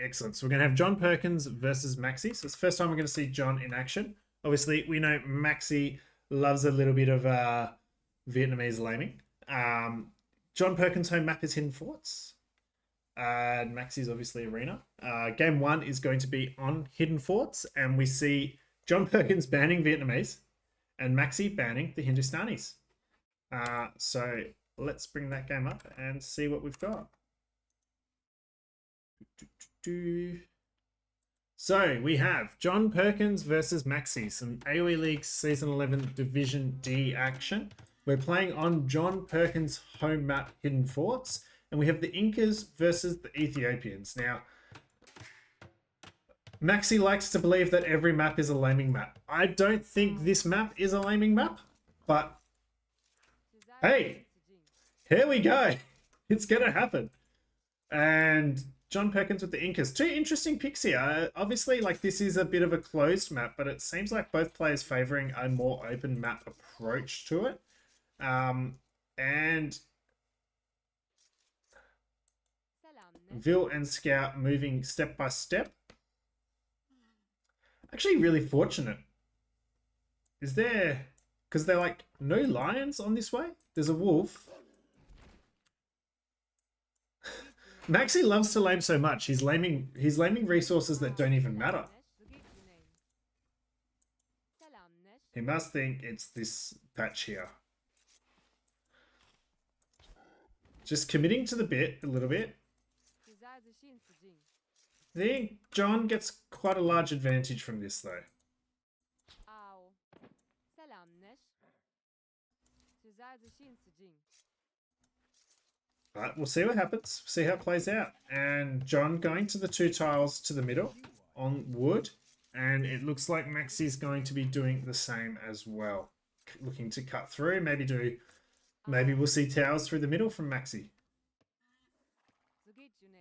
Excellent. So we're going to have J0N PERKiNS versus Maxi. So it's the first time we're going to see John in action. Obviously, we know Maxi loves a little bit of Vietnamese laming. J0N PERKiNS' home map is Hidden Forts. And Maxi's obviously Arena. Game 1 is going to be on Hidden Forts. And we see J0N PERKiNS banning Vietnamese and Maxi banning the Hindustanis. So let's bring that game up and see what we've got. So we have J0N PERKiNS versus Maxi, some AOE League Season 11 Division D action. We're playing on J0N PERKiNS' home map Hidden Forts, and we have the Incas versus the Ethiopians. Now, Maxi likes to believe that every map is a laming map. I don't think this map is a laming map, but hey, here we go. It's gonna happen. And J0N PERKiNS with the Incas. Two interesting picks here. Obviously, like, this is a bit of a closed map, but it seems like both players favoring a more open map approach to it. And Vil and Scout moving step by step. Actually, really fortunate. Is there... Because they're like, no lions on this way? There's a wolf. Maxi loves to lame so much. He's laming resources that don't even matter. He must think it's this patch here. Just committing to the bit a little bit. I think John gets quite a large advantage from this though. But we'll see what happens. See how it plays out. And John going to the 2 tiles to the middle on wood. And it looks like Maxi's going to be doing the same as well. Looking to cut through. Maybe we'll see towers through the middle from Maxi.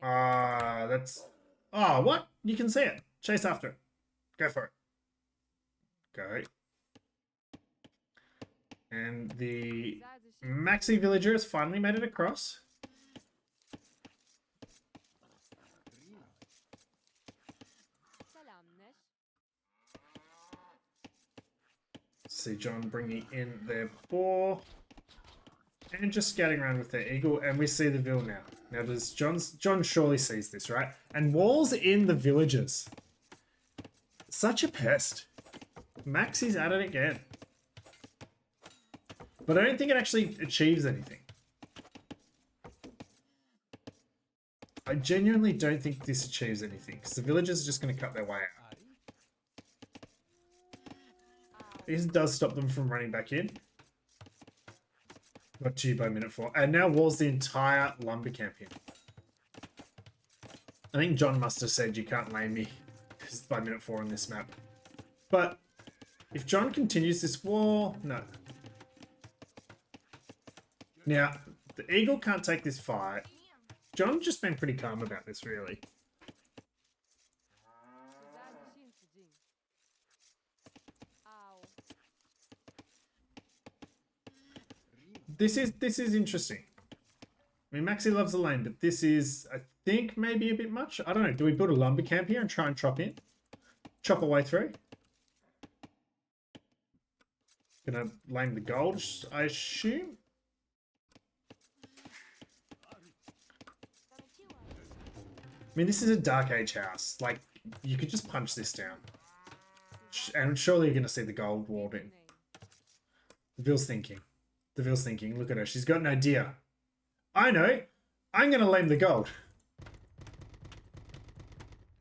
That's... Oh, what? You can see it. Chase after it. Go for it. Go. And the Maxi villager has finally made it across. See John bringing in their boar. And just scouting around with their eagle. And we see the Vil now. Now there's John surely sees this, right? And walls in the villagers. Such a pest. Maxi's at it again. But I don't think it actually achieves anything. I genuinely don't think this achieves anything. Because the villagers are just going to cut their way out. This does stop them from running back in. Got to you by minute 4. And now walls the entire lumber camp in. I think John must have said you can't lame me by minute 4 on this map. But if John continues this war, no. Now, the eagle can't take this fight. John's just been pretty calm about this, really. This is interesting. I mean, Maxi loves the lane, but this is, I think, maybe a bit much. I don't know. Do we build a lumber camp here and try and chop in? Chop our way through? Gonna lame the gold, I assume? I mean, this is a Dark Age house. Like, you could just punch this down. And surely you're going to see the gold walled in. The Vil's thinking. The Vil's thinking. Look at her. She's got an idea. I know. I'm going to lame the gold.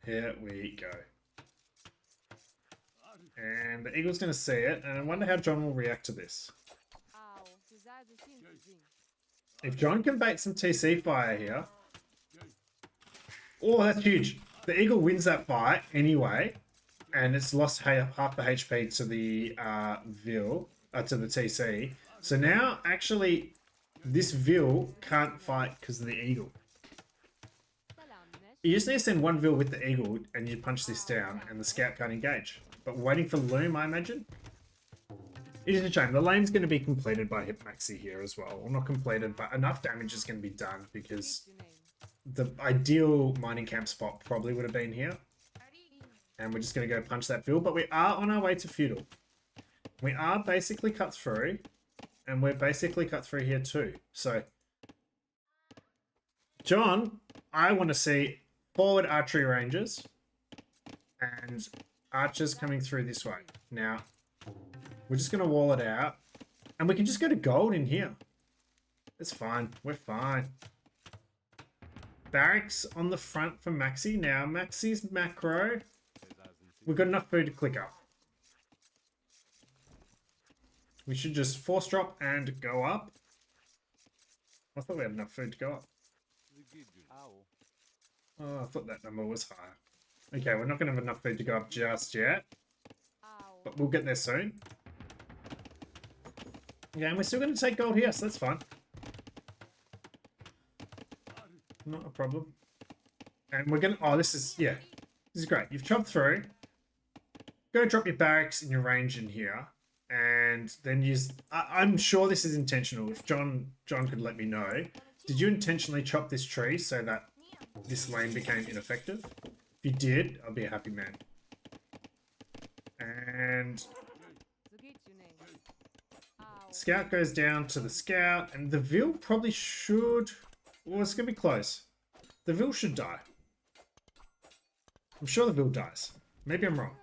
Here we go. And the eagle's going to see it. And I wonder how John will react to this. If John can bait some TC fire here... Oh, that's huge. The eagle wins that fight anyway, and it's lost half the HP to the Vil, to the TC. So now, actually, this Vil can't fight because of the eagle. You just need to send one Vil with the eagle, and you punch this down, and the scout can't engage. But we're waiting for Loom, I imagine. It is a shame. The lane's going to be completed by Hip Maxi here as well. Well, not completed, but enough damage is going to be done because the ideal mining camp spot probably would have been here. And we're just going to go punch that field. But we are on our way to feudal. We are basically cut through. And we're basically cut through here too. So, John, I want to see forward archery ranges. And archers coming through this way. Now, we're just going to wall it out. And we can just go to gold in here. It's fine. We're fine. Barracks on the front for Maxi. Now, Maxi's macro. We've got enough food to click up. We should just force drop and go up. I thought we had enough food to go up. Oh, I thought that number was higher. Okay, we're not going to have enough food to go up just yet. But we'll get there soon. Yeah, and we're still going to take gold here, so that's fine. Not a problem. And we're going to... Oh, this is... Yeah. This is great. You've chopped through. Go drop your barracks in your range in here. And then use... I'm sure this is intentional. If John could let me know. Did you intentionally chop this tree so that this lane became ineffective? If you did, I'll be a happy man. And... Scout goes down to the scout. And the Vil probably should... Well, it's going to be close. The Vil should die. I'm sure the Vil dies. Maybe I'm wrong.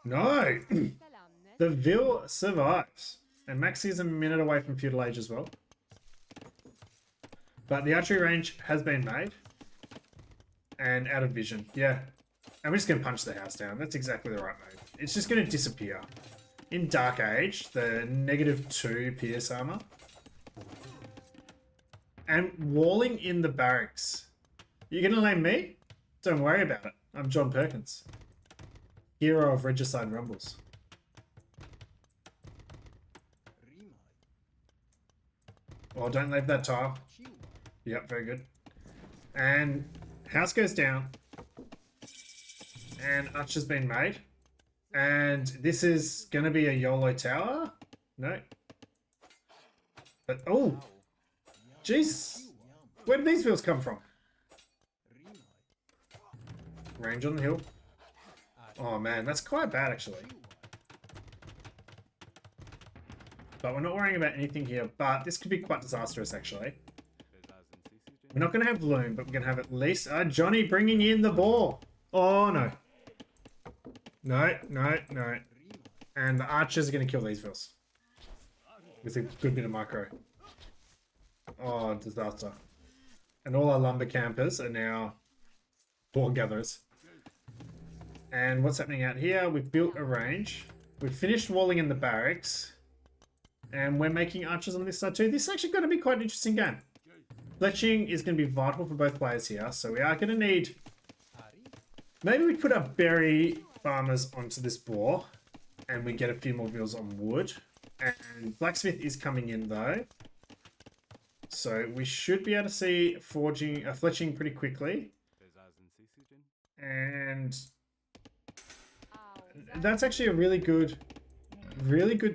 No! The Vil survives. And Maxi is a minute away from feudal age as well. But the archery range has been made. And out of vision. Yeah. And we're just going to punch the house down. That's exactly the right move. It's just going to disappear. In Dark Age, the -2 pierce armor. And walling in the barracks. You're going to name me? Don't worry about it. I'm J0N PERKiNS. Hero of Regicide Rumbles. Oh, don't leave that tile. Yep, very good. And house goes down. And archer's been made. And this is going to be a YOLO tower? No. But, oh. Jeez. Where did these Vils come from? Range on the hill. Oh man, that's quite bad actually. But we're not worrying about anything here. But this could be quite disastrous actually. We're not going to have Loom, but we're going to have at least... Johnny bringing in the ball. Oh no. No, no, no. And the archers are going to kill these Vils. With a good bit of micro. Oh, disaster. And all our lumber campers are now ball gatherers. And what's happening out here? We've built a range. We've finished walling in the barracks. And we're making archers on this side too. This is actually going to be quite an interesting game. Fletching is going to be vital for both players here. So we are going to need... Maybe we put our berry farmers onto this boar. And we get a few more Vils on wood. And blacksmith is coming in though. So we should be able to see fletching pretty quickly. And that's actually a really good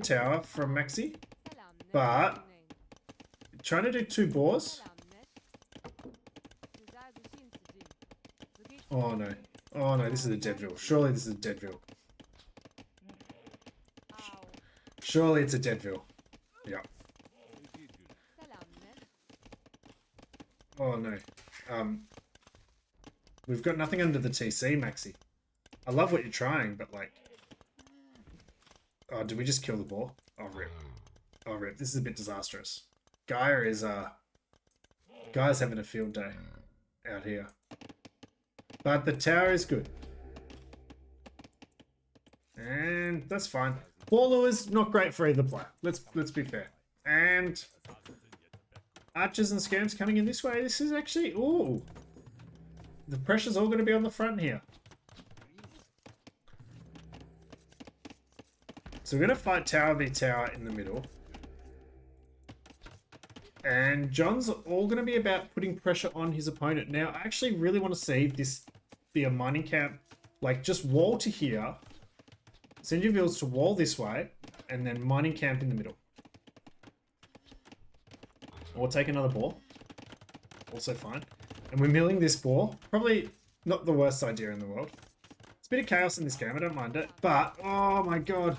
tower from Maxi. But trying to do 2 boars. Oh no. Oh no, this is a dead Vil. Surely this is a dead Vil. Surely it's a dead Vil. Yeah. Oh no. We've got nothing under the TC, Maxi. I love what you're trying, but like... Oh, did we just kill the boar? Oh, rip. Oh, rip. This is a bit disastrous. Gaia's having a field day out here. But the tower is good. And that's fine. Ball is not great for either player. Let's be fair. And archers and skirms coming in this way. This is actually... Ooh. The pressure's all going to be on the front here. So we're going to fight tower v tower in the middle. And John's all going to be about putting pressure on his opponent. Now, I actually really want to see this be a mining camp. Like, just wall to here. Send your Vils to wall this way. And then mining camp in the middle. Or take another ball. Also fine. And we're milling this ball. Probably not the worst idea in the world. It's a bit of chaos in this game. I don't mind it. But, oh my god.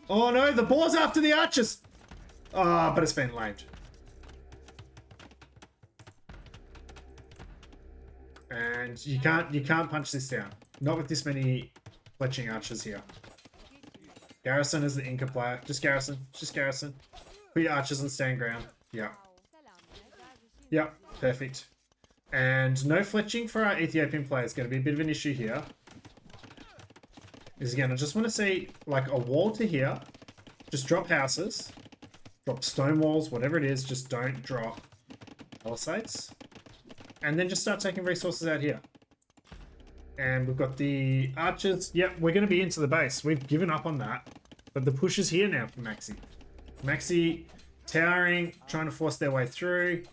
Oh no, the ball's after the archers. Ah, but it's been lamed. And you can't punch this down. Not with this many fletching archers here. Garrison is the Inca player. Just Garrison. Just Garrison. Put your archers on stand ground. Yeah. Yeah, perfect. And no fletching for our Ethiopian player is going to be a bit of an issue here. Is again, I just want to see like a wall to here. Just drop houses. Drop stone walls, whatever it is. Just don't drop palisades. And then just start taking resources out here. And we've got the archers. Yep, we're going to be into the base. We've given up on that. But the push is here now for Maxi. Maxi towering, trying to force their way through.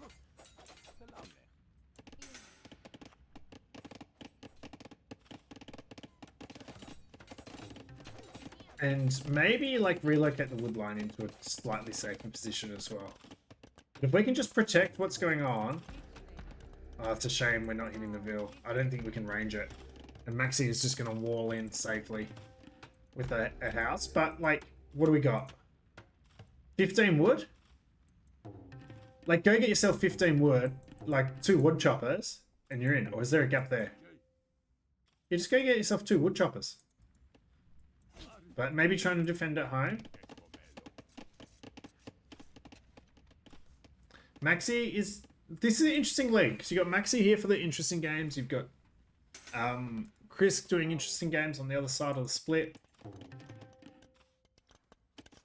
And maybe like relocate the wood line into a slightly safer position as well. But if we can just protect what's going on. Oh, it's a shame we're not hitting the Ville. I don't think we can range it. And Maxi is just going to wall in safely with a house. But, like, what do we got? 15 wood? Like, go get yourself 15 wood, like 2 wood choppers, and you're in. Or is there a gap there? You just go get yourself 2 wood choppers. But maybe trying to defend at home. Maxi is... This is an interesting league, because you've got Maxi here for the interesting games. You've got Chris doing interesting games on the other side of the split.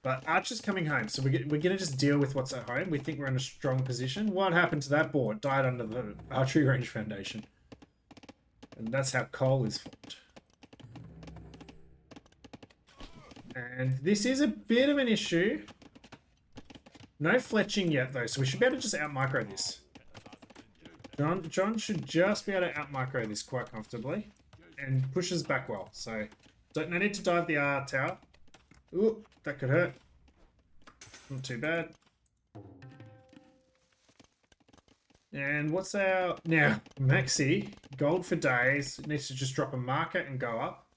But Archer's coming home, so we're going to just deal with what's at home. We think we're in a strong position. What happened to that board? Died under the archery range foundation. And that's how coal is formed. And this is a bit of an issue. No fletching yet, though, so we should be able to just out-micro this. John should just be able to out-micro this quite comfortably. And pushes back well, so no need to dive the tower. Ooh, that could hurt. Not too bad. And what's our... Now, Maxi, gold for days, needs to just drop a marker and go up.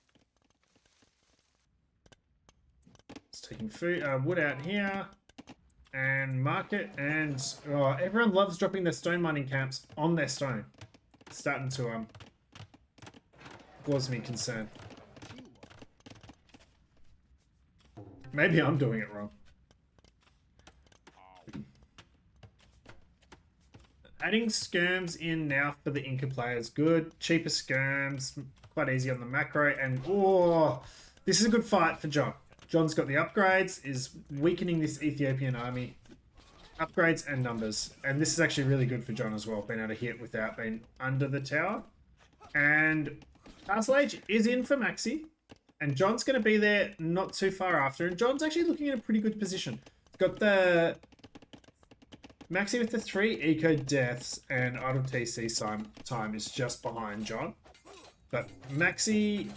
It's taking food, wood out here. And market, and everyone loves dropping their stone mining camps on their stone. It's starting to cause me concern. Maybe I'm doing it wrong. Adding skirms in now for the Inca players, good. Cheaper skirms, quite easy on the macro, and this is a good fight for John. John's got the upgrades, is weakening this Ethiopian army. Upgrades and numbers. And this is actually really good for John as well, being able to hit without being under the tower. And Castle Age is in for Maxi. And John's going to be there not too far after. And John's actually looking in a pretty good position. Got the Maxi with the 3 eco deaths and idle TC time is just behind John. But Maxi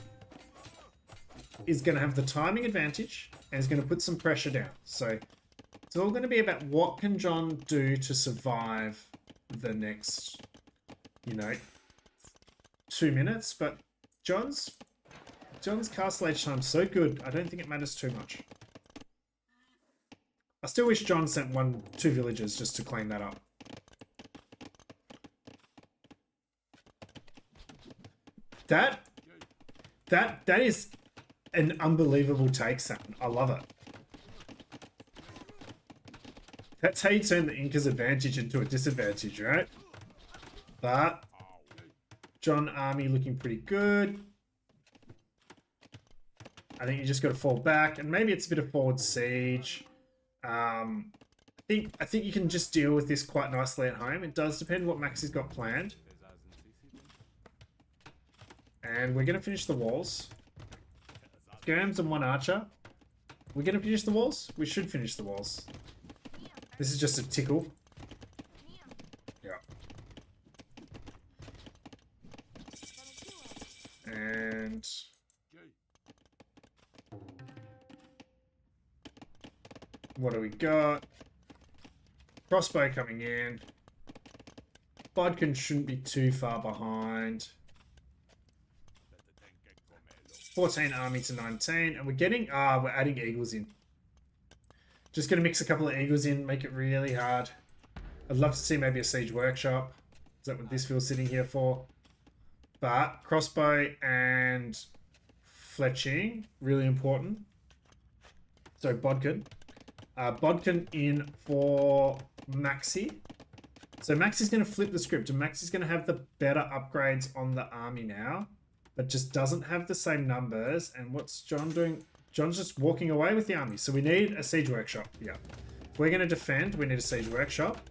is going to have the timing advantage and is going to put some pressure down. So it's all going to be about what can John do to survive the next, 2 minutes. But John's castle age time's so good, I don't think it matters too much. I still wish John sent 2 villagers just to clean that up. That is an unbelievable take, Sam. I love it. That's how you turn the Inca's advantage into a disadvantage, right? But John army looking pretty good. I think you just got to fall back, and maybe it's a bit of forward siege. I think you can just deal with this quite nicely at home. It does depend what Max has got planned. And we're going to finish the walls. Skirms and 1 archer. We're going to finish the walls? We should finish the walls. This is just a tickle. Yeah. And... what do we got? Crossbow coming in. Bodkin shouldn't be too far behind. 14 army to 19. And we're getting... we're adding eagles in. Just going to mix a couple of eagles in. Make it really hard. I'd love to see maybe a siege workshop. Is that what this feels sitting here for? But crossbow and fletching, really important. So Bodkin. Bodkin in for Maxi. So Maxi's going to flip the script, and Maxi's going to have the better upgrades on the army now, but just doesn't have the same numbers. And what's John doing? John's just walking away with the army. So we need a siege workshop. Yeah. If we're going to defend, we need a siege workshop.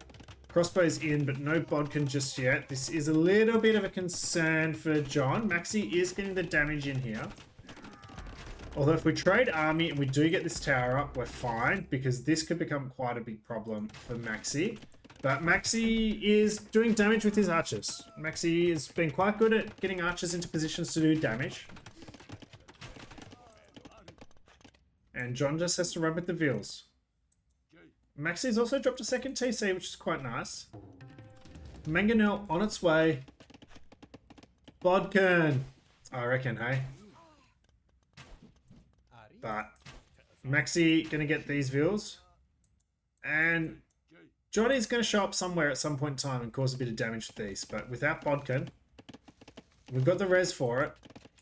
Crossbow's in, but no Bodkin just yet. This is a little bit of a concern for John. Maxi is getting the damage in here. Although if we trade army and we do get this tower up, we're fine, because this could become quite a big problem for Maxi. But Maxi is doing damage with his archers. Maxi has been quite good at getting archers into positions to do damage. And John just has to run with the Vils. Maxi's also dropped a second TC, which is quite nice. Mangonel on its way. Bodkin, I reckon, hey? But Maxi gonna get these Vils. And Johnny's gonna show up somewhere at some point in time and cause a bit of damage to these. But without Bodkin, we've got the res for it.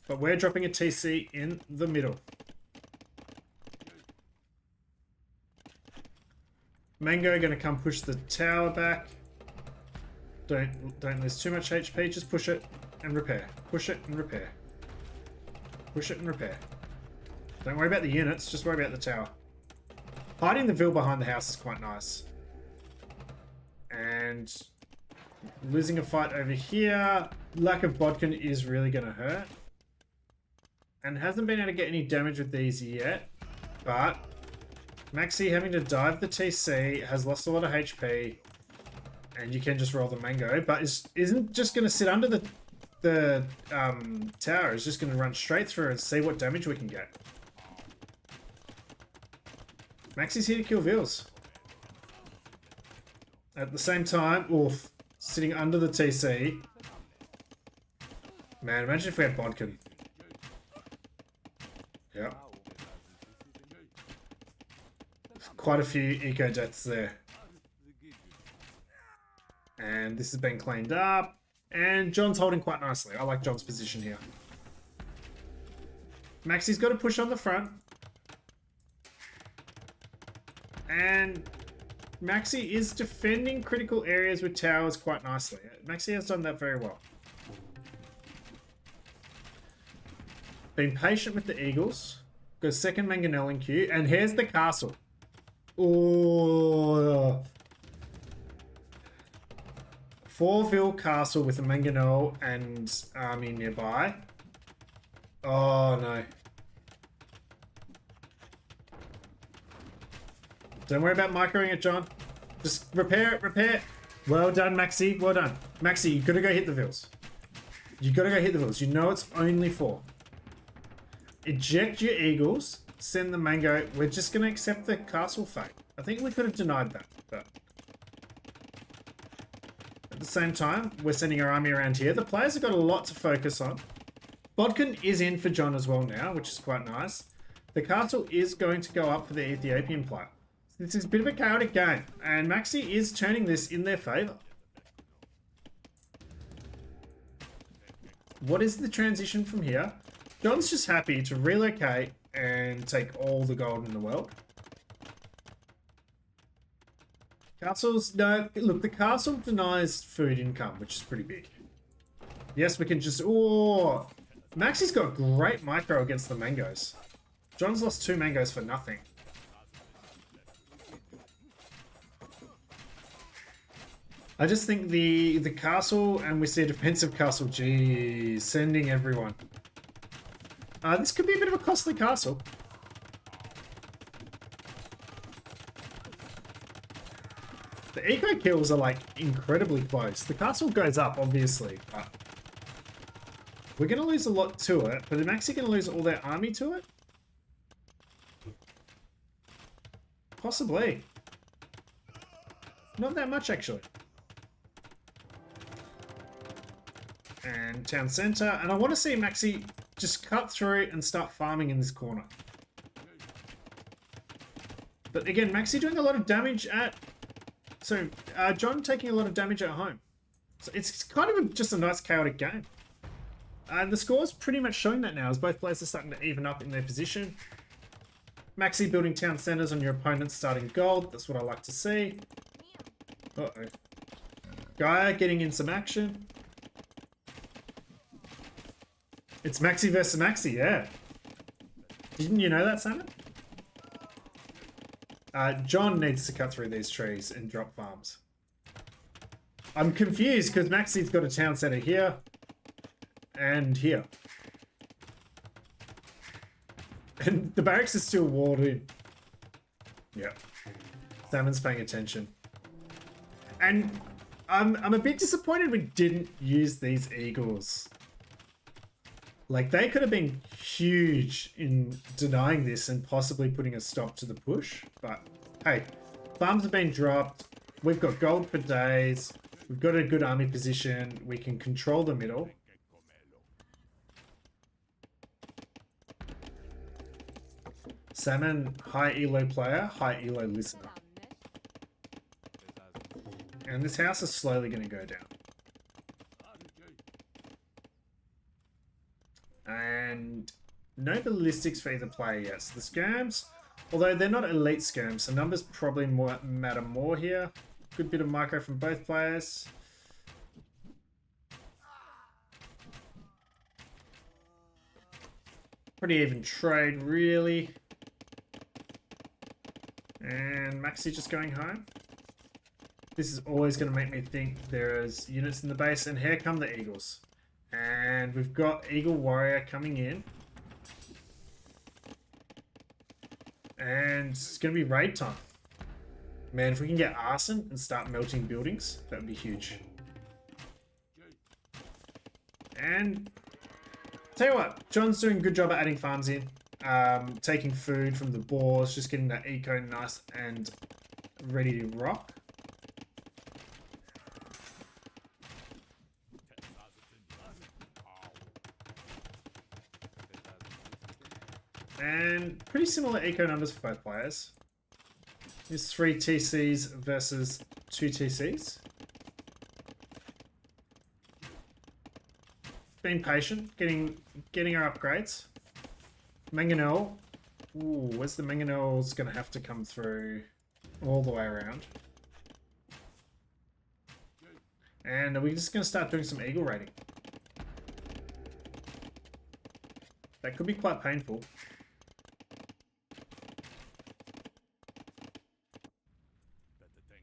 But we're dropping a TC in the middle. Mango gonna come push the tower back. Don't lose too much HP, just push it and repair. Push it and repair. Push it and repair. Don't worry about the units, just worry about the tower. Hiding the Vil behind the house is quite nice. And losing a fight over here. Lack of Bodkin is really gonna hurt. And hasn't been able to get any damage with these yet. But Maxi having to dive the TC, has lost a lot of HP, and you can just roll the mango, but isn't just going to sit under the tower. It's just going to run straight through and see what damage we can get. Maxi's here to kill Vils. At the same time, oof, sitting under the TC. Man, imagine if we had Bodkin. Yep. Quite a few eco deaths there. And this has been cleaned up. And John's holding quite nicely. I like John's position here. Maxi's got to push on the front. And Maxi is defending critical areas with towers quite nicely. Maxi has done that very well. Been patient with the Eagles. Got a second Mangonel in queue. And here's the castle. Oh, 4-Vil castle with a Mangonel and army nearby. Oh no. Don't worry about microing it, John. Just repair it, repair it. Well done, Maxi. Well done. Maxi, you gotta go hit the Vils. You gotta go hit the Vils. You know it's only 4. Eject your Eagles. Send the mango. We're just going to accept the castle fate. I think we could have denied that, but at the same time, we're sending our army around here. The players have got a lot to focus on. Bodkin is in for John as well now, which is quite nice. The castle is going to go up for the Ethiopian player. This is a bit of a chaotic game, and Maxi is turning this in their favor. What is the transition from here? John's just happy to relocate and take all the gold in the world. Castles, no, look, the castle denies food income, which is pretty big. Yes, we can just, oh, Maxi's got great micro against the mangoes. John's lost 2 mangoes for nothing. I just think the castle, and we see a defensive castle, geez, sending everyone. This could be a bit of a costly castle. The eco kills are like incredibly close. The castle goes up, obviously, but we're going to lose a lot to it. But they're actually going to lose all their army to it? Possibly. Not that much, actually. And town center. And I want to see Maxi just cut through and start farming in this corner. But again, Maxi doing a lot of damage at... So, John taking a lot of damage at home. So it's kind of just a nice chaotic game. And the score's pretty much showing that now, as both players are starting to even up in their position. Maxi building town centers on your opponents starting gold. That's what I like to see. Uh-oh. Gaia getting in some action. It's Maxi versus Maxi, yeah. Didn't you know that, Salmon? John needs to cut through these trees and drop farms. I'm confused because Maxi's got a town center here and here. And the barracks is still walled in. Yeah. Salmon's paying attention. And I'm a bit disappointed we didn't use these eagles. Like, they could have been huge in denying this and possibly putting a stop to the push. But, hey, farms have been dropped. We've got gold for days. We've got a good army position. We can control the middle. Salmon, high elo player, high elo listener. And this house is slowly going to go down. And no ballistics for either player yet. So the skirms, although they're not elite skirms, so numbers probably matter more here. Good bit of micro from both players. Pretty even trade, really. And Maxi just going home. This is always going to make me think there's units in the base. And here come the Eagles. And we've got Eagle Warrior coming in. And it's going to be raid time. Man, if we can get arson and start melting buildings, that would be huge. And tell you what, John's doing a good job at adding farms in. Taking food from the boars, just getting that eco nice and ready to rock. And pretty similar eco numbers for both players. There's 3 TCs versus 2 TCs. Being patient, getting our upgrades. Mangonel. Ooh, where's the Mangonel's gonna have to come through all the way around. And are we just gonna start doing some eagle raiding? That could be quite painful.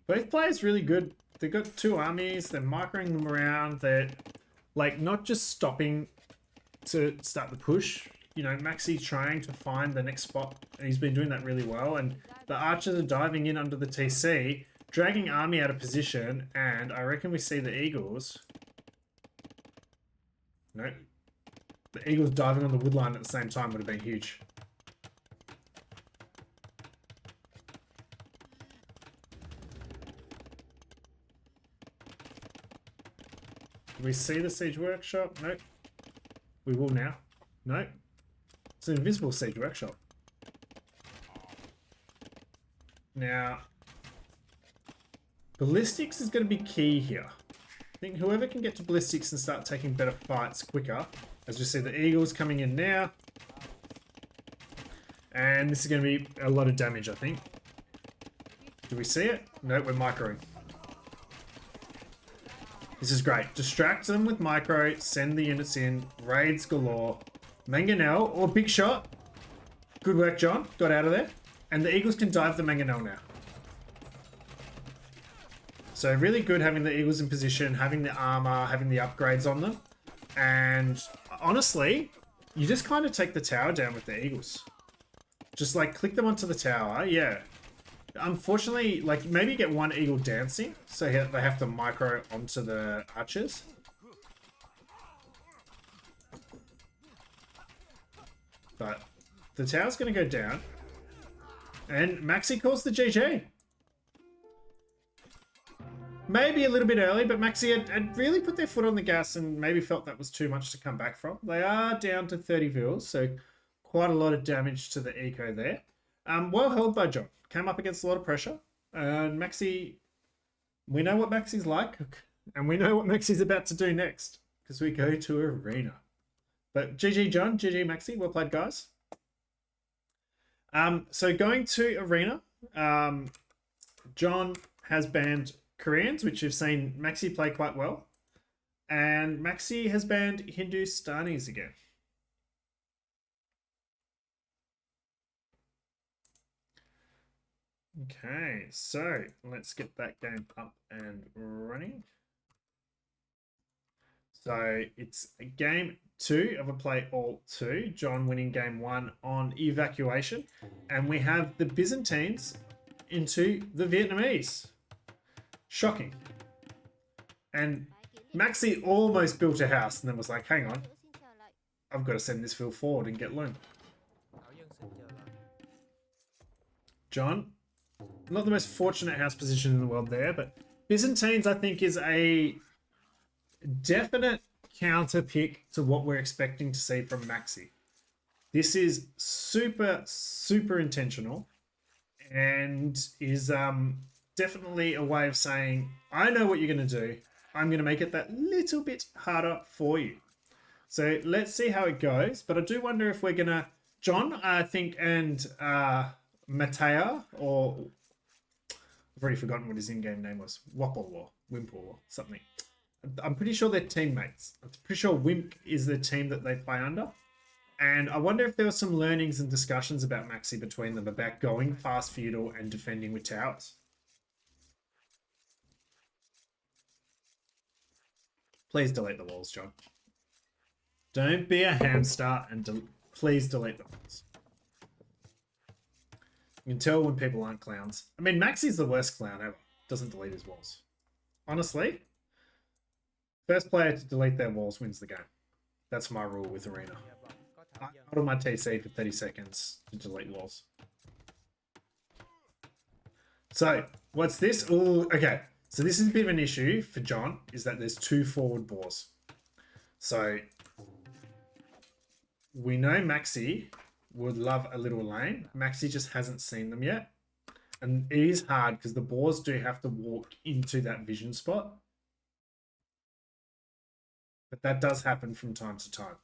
Both players really good. They've got 2 armies, they're microing them around, they're like not just stopping to start the push. You know, Maxi trying to find the next spot, and he's been doing that really well. And the archers are diving in under the TC, dragging army out of position, and I reckon we see the Eagles. Nope. The Eagles diving on the wood line at the same time would have been huge. Do we see the siege workshop? Nope. We will now. Nope. It's an invisible siege workshop. Now, ballistics is going to be key here. I think whoever can get to ballistics and start taking better fights quicker. As we see the Eagles coming in now. And this is going to be a lot of damage, I think. Do we see it? No, we're microing. This is great. Distract them with micro, send the units in, raids galore. Mangonel, or big shot. Good work, John. Got out of there. And the Eagles can dive the Mangonel now. So really good having the Eagles in position, having the armor, having the upgrades on them. And honestly, you just kind of take the tower down with the Eagles. Just like click them onto the tower, yeah. Unfortunately, like maybe get one Eagle dancing, so they have to micro onto the archers. But the tower's going to go down. And Maxi calls the GG. maybe a little bit early, but Maxi had really put their foot on the gas and maybe felt that was too much to come back from. They are down to 30 vils, so quite a lot of damage to the eco there. Well held by John. Came up against a lot of pressure. And Maxi, we know what Maxi's like, and we know what Maxi's about to do next, because we go to Arena. But GG John, GG Maxi, well played guys. So going to Arena, John has banned Koreans, which you've seen Maxi play quite well. And Maxi has banned Hindustanis again. Okay, so let's get that game up and running. So it's game 2 of a play all 2. John winning game 1 on evacuation. And we have the Byzantines into the Vietnamese. Shocking. And Maxi almost built a house and then was like, hang on, I've got to send this field forward and get loom. John, not the most fortunate house position in the world there, but Byzantines, I think, is a definite counter pick to what we're expecting to see from Maxi. This is super, super intentional and is definitely a way of saying, I know what you're going to do. I'm going to make it that little bit harder for you. So let's see how it goes. But I do wonder if we're going to, John, I think, and Mateo, or I've already forgotten what his in-game name was. Wapple or Wimple or something. I'm pretty sure they're teammates. I'm pretty sure Wimp is the team that they play under. And I wonder if there were some learnings and discussions about Maxi between them about going fast feudal and defending with towers. Please delete the walls, John. Don't be a hamster and please delete the walls. You can tell when people aren't clowns. I mean, Maxi's the worst clown ever. Doesn't delete his walls. Honestly, first player to delete their walls wins the game. That's my rule with Arena. I hold my TC for 30 seconds to delete walls. So, what's this? Oh, okay. So this is a bit of an issue for John, is that there's 2 forward boars. So we know Maxi would love a little lane. Maxi just hasn't seen them yet. And it is hard because the boars do have to walk into that vision spot. But that does happen from time to time.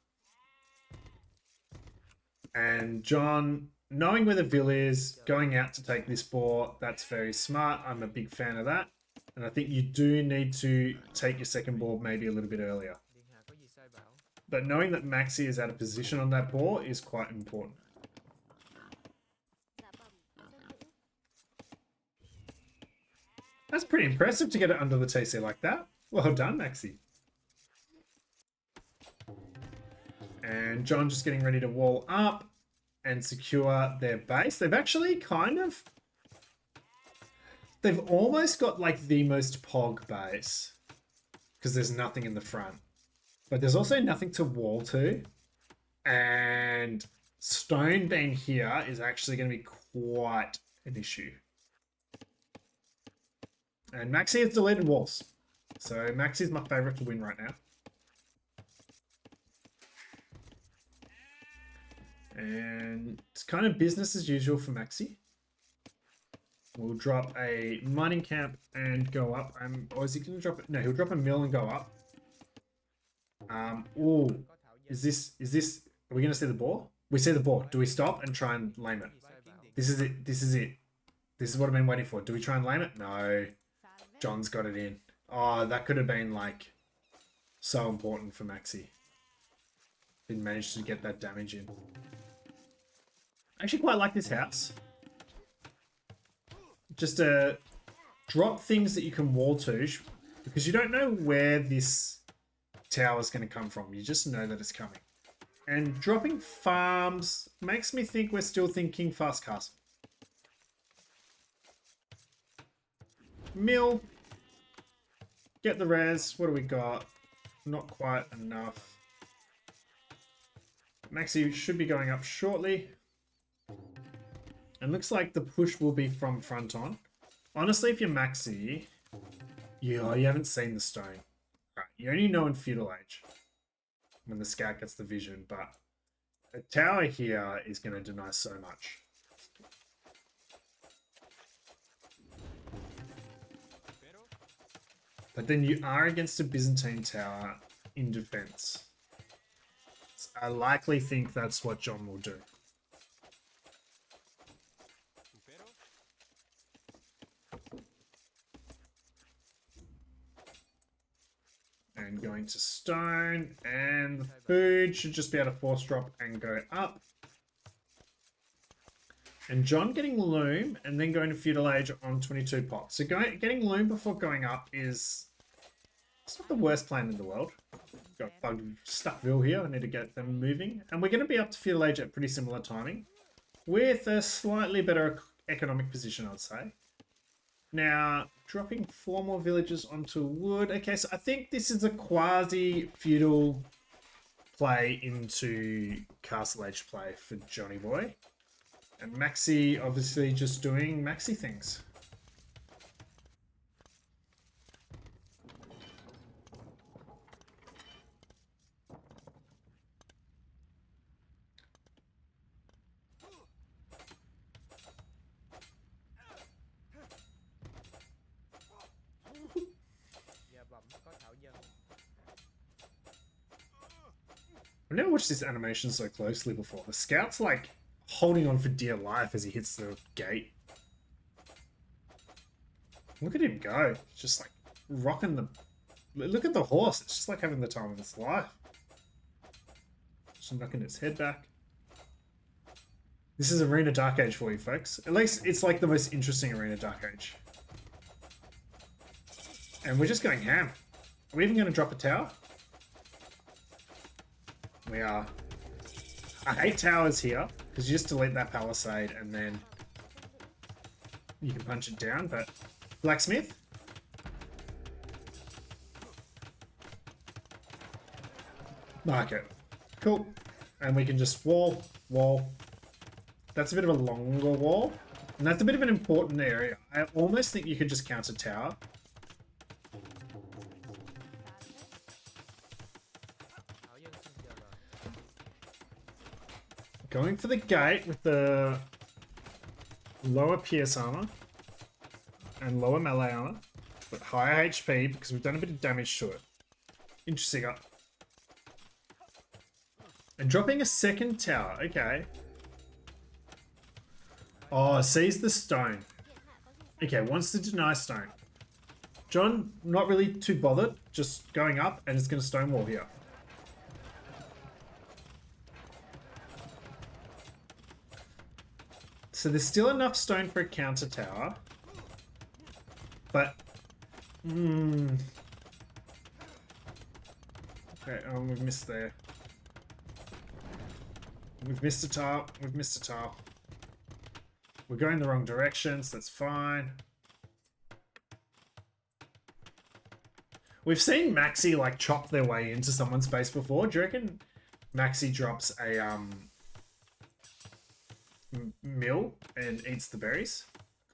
And John, knowing where the vill is, going out to take this boar, that's very smart. I'm a big fan of that. And I think you do need to take your second board maybe a little bit earlier. But knowing that Maxi is out of position on that board is quite important. That's pretty impressive to get it under the TC like that. Well done, Maxi. And John just getting ready to wall up and secure their base. They've actually kind of... They've almost got like the most pog base because there's nothing in the front. But there's also nothing to wall to. And stone being here is actually going to be quite an issue. And Maxi has deleted walls. So Maxi's my favorite to win right now. And it's kind of business as usual for Maxi. We'll drop a mining camp and go up. Or is he going to drop it? No, he'll drop a mill and go up. Oh, is this, are we going to see the boar? We see the boar. Do we stop and try and lame it? This is it. This is it. This is what I've been waiting for. Do we try and lame it? No. John's got it in. Oh, that could have been like so important for Maxi. Didn't manage to get that damage in. I actually quite like this house. Just drop things that you can wall to, because you don't know where this tower is going to come from. You just know that it's coming. And dropping farms makes me think we're still thinking fast castle. Mill. Get the res. What do we got? Not quite enough. Maxi should be going up shortly. And looks like the push will be from front on. Honestly, if you're Maxi, You haven't seen the stone. Right, you only know in feudal age when the scout gets the vision, but a tower here is going to deny so much. But then you are against a Byzantine tower in defense. So I likely think that's what John will do. And going to stone, and the food should just be able to force drop and go up. And John getting loom and then going to feudal age on 22 pots. So getting loom before going up is, it's not the worst plan in the world. Got bugged Stuckville here. I need to get them moving, and we're going to be up to feudal age at pretty similar timing, with a slightly better economic position, I'd say. Now, dropping 4 more villages onto wood. Okay, so I think this is a quasi-feudal play into Castle Age play for Johnny Boy. And Maxi obviously just doing Maxi things. I've never watched this animation so closely before. The scout's like holding on for dear life as he hits the gate. Look at him go. Just like rocking the... Look at the horse. It's just like having the time of its life. Just knocking its head back. This is Arena Dark Age for you, folks. At least it's like the most interesting Arena Dark Age. And we're just going ham. Are we even going to drop a tower? We are. I hate towers here, because you just delete that palisade and then you can punch it down, but blacksmith? Market. Cool. And we can just wall. That's a bit of a longer wall, and that's a bit of an important area. I almost think you could just counter tower. Going for the gate with the lower pierce armor and lower melee armor, but higher HP because we've done a bit of damage to it. Interesting. And dropping a second tower. Okay. Oh, sees the stone. Okay, wants to deny stone. John, not really too bothered, just going up, and it's going to stonewall here. So there's still enough stone for a counter tower. But... Okay, we've missed there. We've missed a tile. We've missed a tile. We're going the wrong direction, so that's fine. We've seen Maxi like chop their way into someone's space before. Do you reckon Maxi drops a mill and eats the berries?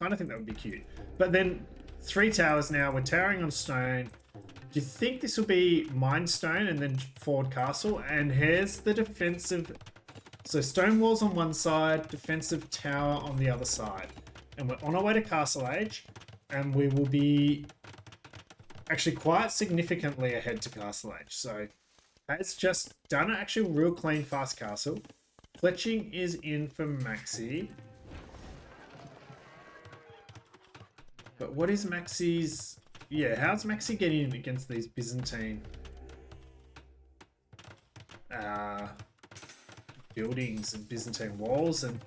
Kind of think that would be cute. But then 3 towers now. We're towering on stone. Do you think this will be mine stone and then forward castle? And here's the defensive. So stone walls on one side, defensive tower on the other side. And we're on our way to Castle Age. And we will be actually quite significantly ahead to Castle Age. So it's just done an actual real clean fast castle. Fletching is in for Maxi. But what is Maxi's... Yeah, how's Maxi getting against these Byzantine buildings and Byzantine walls? And,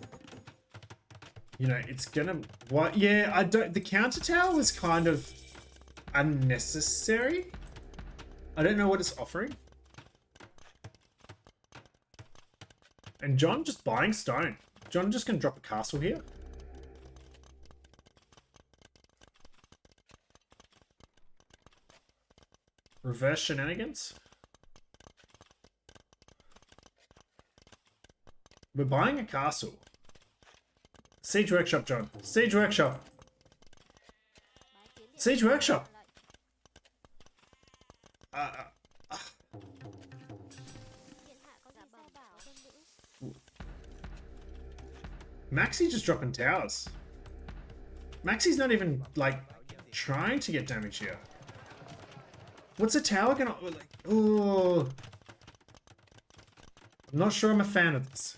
you know, it's gonna... What? Yeah, I don't... The counter tower was kind of unnecessary. I don't know what it's offering. And John just buying stone. John just gonna drop a castle here. Reverse shenanigans. We're buying a castle. Siege workshop, John. Siege workshop. Siege workshop. Maxi just dropping towers. Maxi's not even, like, trying to get damage here. What's a tower gonna, like, oh. I'm not sure I'm a fan of this.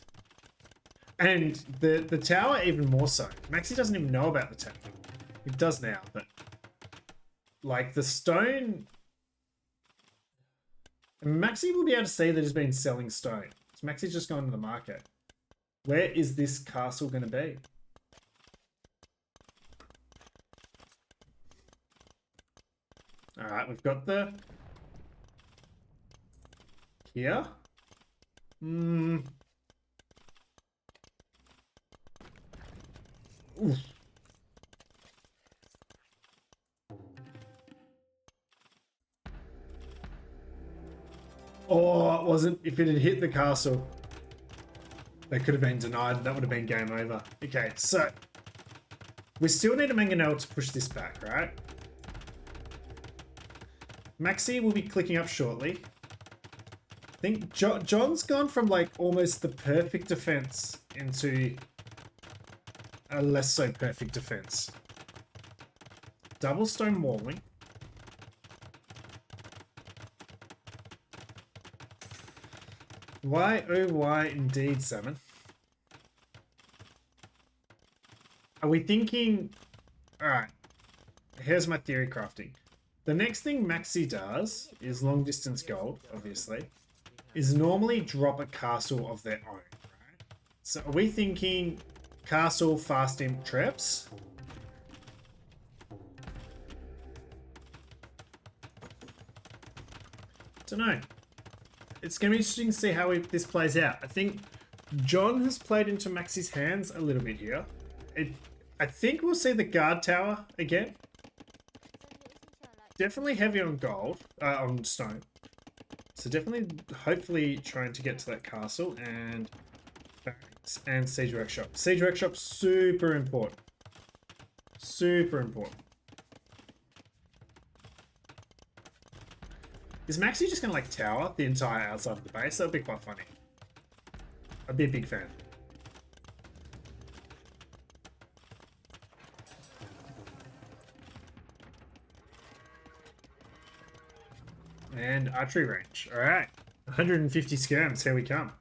And the tower even more so. Maxi doesn't even know about the tower. He does now, but like the stone, Maxi will be able to see that he's been selling stone. So Maxi's just gone to the market. Where is this castle going to be? All right, we've got the here. Oof. Oh, it wasn't. If it had hit the castle, they could have been denied. That would have been game over. Okay, so we still need a mangonel to push this back, right? Maxi will be clicking up shortly. I think John's gone from like almost the perfect defense into a less so perfect defense. Double stone walling. Why, oh why indeed, Salmon? Are we thinking... Alright, here's my theory crafting. The next thing Maxi does is long distance gold, obviously, is normally drop a castle of their own, right? So are we thinking castle fast imp traps? Don't know. It's going to be interesting to see how this plays out. I think John has played into Maxi's hands a little bit here. I think we'll see the guard tower again. Definitely heavy on gold, on stone. So definitely, hopefully trying to get to that castle and barracks and siege workshop. Siege workshop, super important. Super important. Is Maxi just going to like tower the entire outside of the base? That would be quite funny. I'd be a big fan. And archery range. Alright. 150 skirms. Here we come.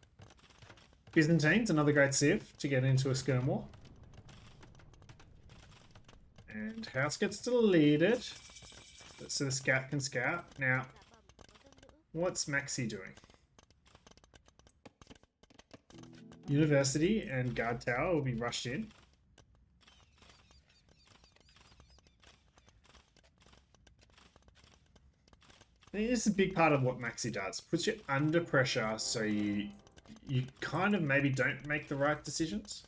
Byzantines, another great civ to get into a skirm war. And house gets deleted. So the scout can scout. Now, what's Maxi doing? University and guard tower will be rushed in. I think this is a big part of what Maxi does. Puts you under pressure so you kind of maybe don't make the right decisions.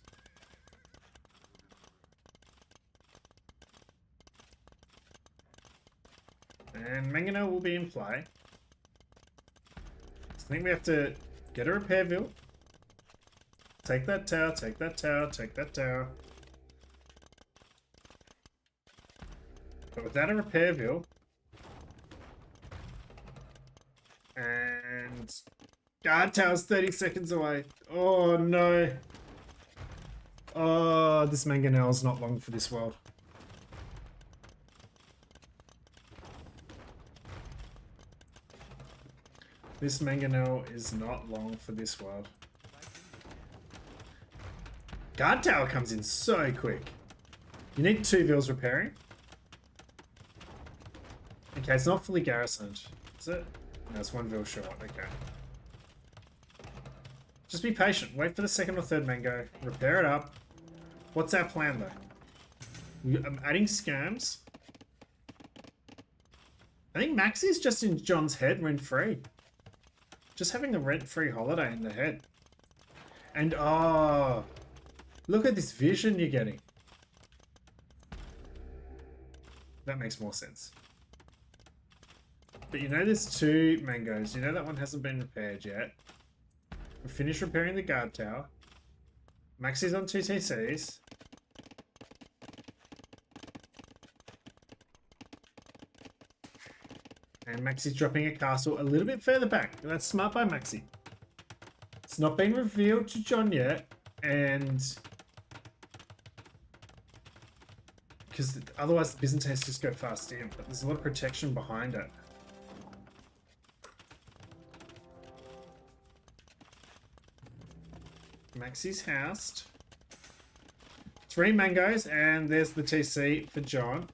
And Mangonel will be in play. So I think we have to get a repair bill. Take that tower, take that tower, take that tower. But without a repair bill, and guard tower's 30 seconds away. Oh no. Oh, this Mangonel's not long for this world. This Mangonel is not long for this world. Guard tower comes in so quick. You need 2 vills repairing. Okay, it's not fully garrisoned. Is it? No, it's 1 vill short. Okay. Just be patient. Wait for the 2nd or 3rd mango. Repair it up. What's our plan though? I'm adding scams. I think Maxi's just in John's head rent-free. Just having a rent-free holiday in the head. And oh, look at this vision you're getting. That makes more sense. But you know there's 2 mangoes. You know that one hasn't been repaired yet. We finished repairing the guard tower. Maxi's on 2 TCs. And Maxi's dropping a castle a little bit further back. That's smart by Maxi. It's not been revealed to John yet. And because otherwise the Byzantines just go fast in, but there's a lot of protection behind it. Maxi's housed. 3 mangoes, and there's the TC for John.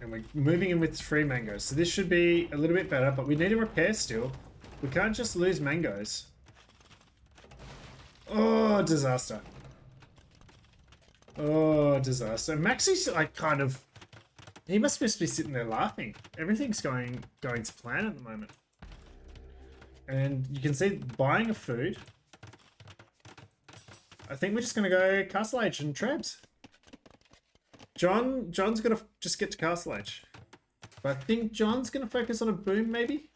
And we're moving in with 3 mangoes. So this should be a little bit better, but we need a repair still. We can't just lose mangoes. Oh, disaster. Oh, disaster. Maxi's like kind of... He must just be sitting there laughing. Everything's going to plan at the moment. And you can see buying of food. I think we're just going to go Castle Age and Trebs. John's going to just get to Castle Age. But I think John's going to focus on a boom, maybe?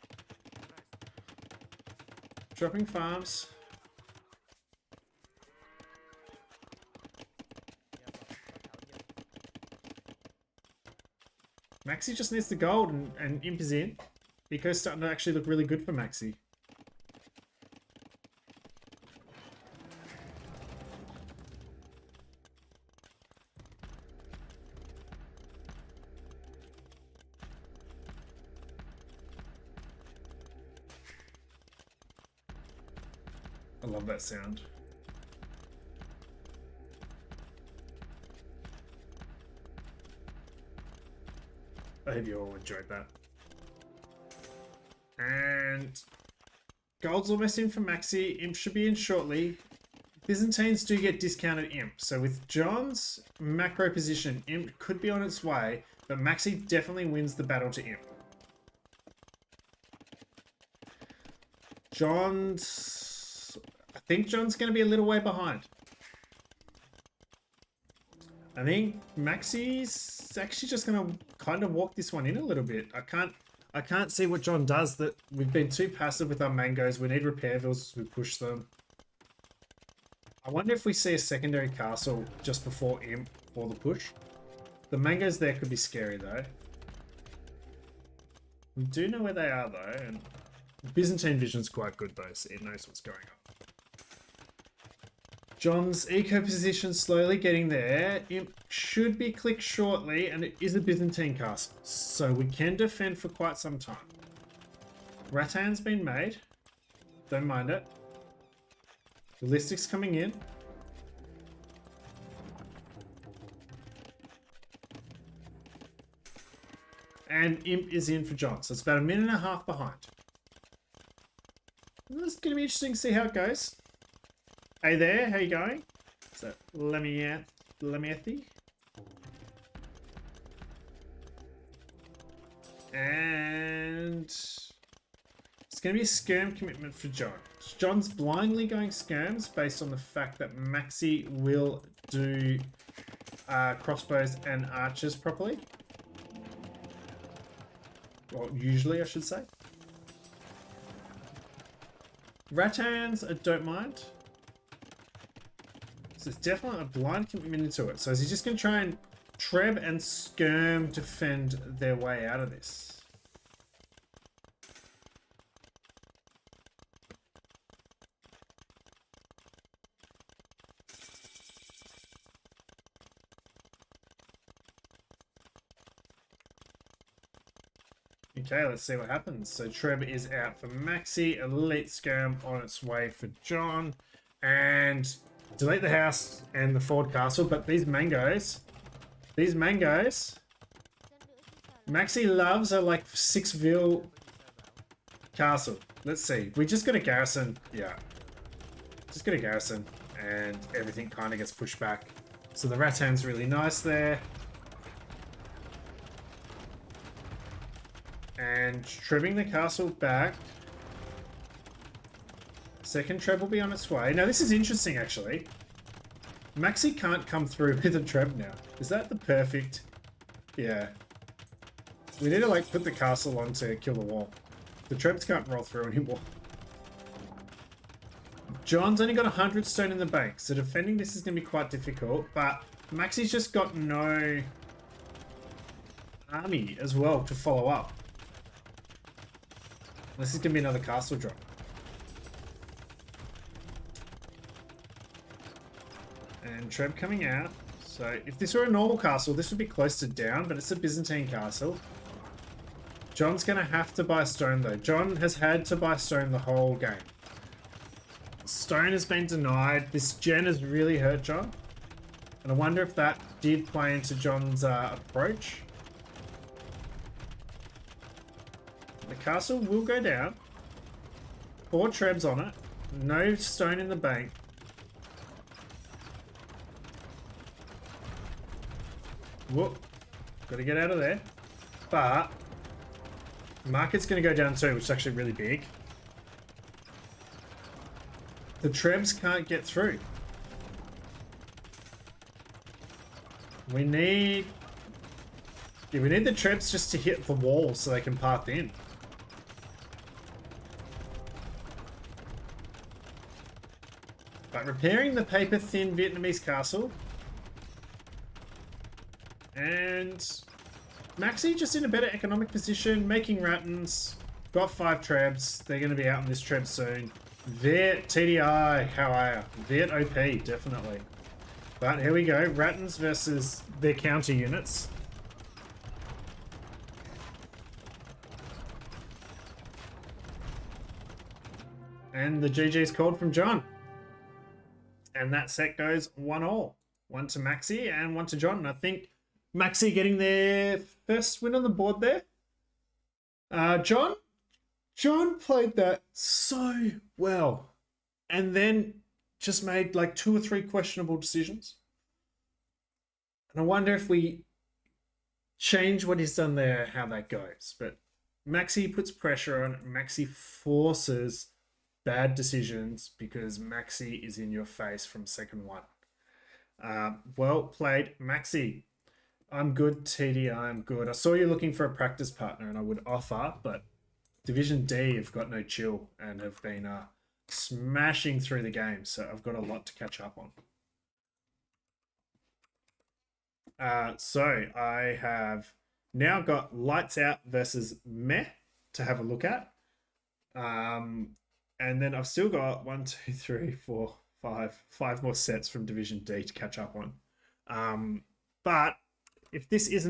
Dropping farms. Maxi just needs the gold and Imp is in. Eco's starting to actually look really good for Maxi. I love that sound. I hope you all enjoyed that. And gold's almost in for Maxi. Imp should be in shortly. Byzantines do get discounted Imp. So with John's macro position, Imp could be on its way, but Maxi definitely wins the battle to Imp. I think John's going to be a little way behind. I think Maxi's actually just going to kind of walk this one in a little bit. I can't see what John does. That we've been too passive with our mangoes. We need repair vills as we push them. I wonder if we see a secondary castle just before Imp for the push. The mangoes there could be scary though. We do know where they are though, and Byzantine vision's quite good though, so it knows what's going on. John's eco position slowly getting there. Imp should be clicked shortly, and it is a Byzantine castle, so we can defend for quite some time. Ratan's been made. Don't mind it. Ballistics coming in. And Imp is in for John, so it's about 1.5 minutes behind. It's going to be interesting to see how it goes. Hey there, how you going? Is that Lemethi? And it's going to be a skirm commitment for John. John's blindly going skirms based on the fact that Maxi will do crossbows and archers properly. Well, usually I should say. Rattans, I don't mind. So it's definitely a blind commitment into it. So is he just going to try and Treb and Skirm defend their way out of this? Okay, let's see what happens. So Treb is out for Maxi. Elite Skirm on its way for John. And delete the house and the Ford Castle, but these mangoes, Maxi loves are like 6-ville castle. Let's see. We just got a garrison. Yeah. Just got a garrison and everything kind of gets pushed back. So the Rattan's really nice there. And trimming the castle back. Second Treb will be on its way. Now this is interesting actually. Maxi can't come through with a Treb now. Is that the perfect? Yeah. We need to like put the castle on to kill the wall. The Trebs can't roll through anymore. John's only got 100 stone in the bank, so defending this is going to be quite difficult, but Maxi's just got no army as well to follow up. This is going to be another castle drop. And Treb coming out. So if this were a normal castle, this would be close to down, but it's a Byzantine castle. John's going to have to buy stone, though. John has had to buy stone the whole game. Stone has been denied. This gen has really hurt John. And I wonder if that did play into John's approach. The castle will go down. 4 trebs on it. No stone in the bank. Whoop. Got to get out of there. But market's going to go down too, which is actually really big. The trebs can't get through. We need the trebs just to hit the wall so they can path in. But repairing the paper-thin Vietnamese castle. And Maxi just in a better economic position, making Rattans. Got 5 trebs. They're going to be out in this treb soon. Viet TDI, how are you? Viet OP, definitely. But here we go. Rattans versus their counter units. And the GG's called from John. And that set goes 1-all. 1 to Maxi and 1 to John. And I think Maxi getting their first win on the board there. John played that so well. And then just made like 2 or 3 questionable decisions. And I wonder if we change what he's done there, how that goes. But Maxi puts pressure on. Maxi forces bad decisions because Maxi is in your face from second one. Well played, Maxi. I'm good, TD, I'm good. I saw you looking for a practice partner and I would offer, but Division D have got no chill and have been smashing through the game, so I've got a lot to catch up on. So I have now got Lights Out versus Meh to have a look at. And then I've still got 1, 2, 3, 4, 5 more sets from Division D to catch up on. But if this isn't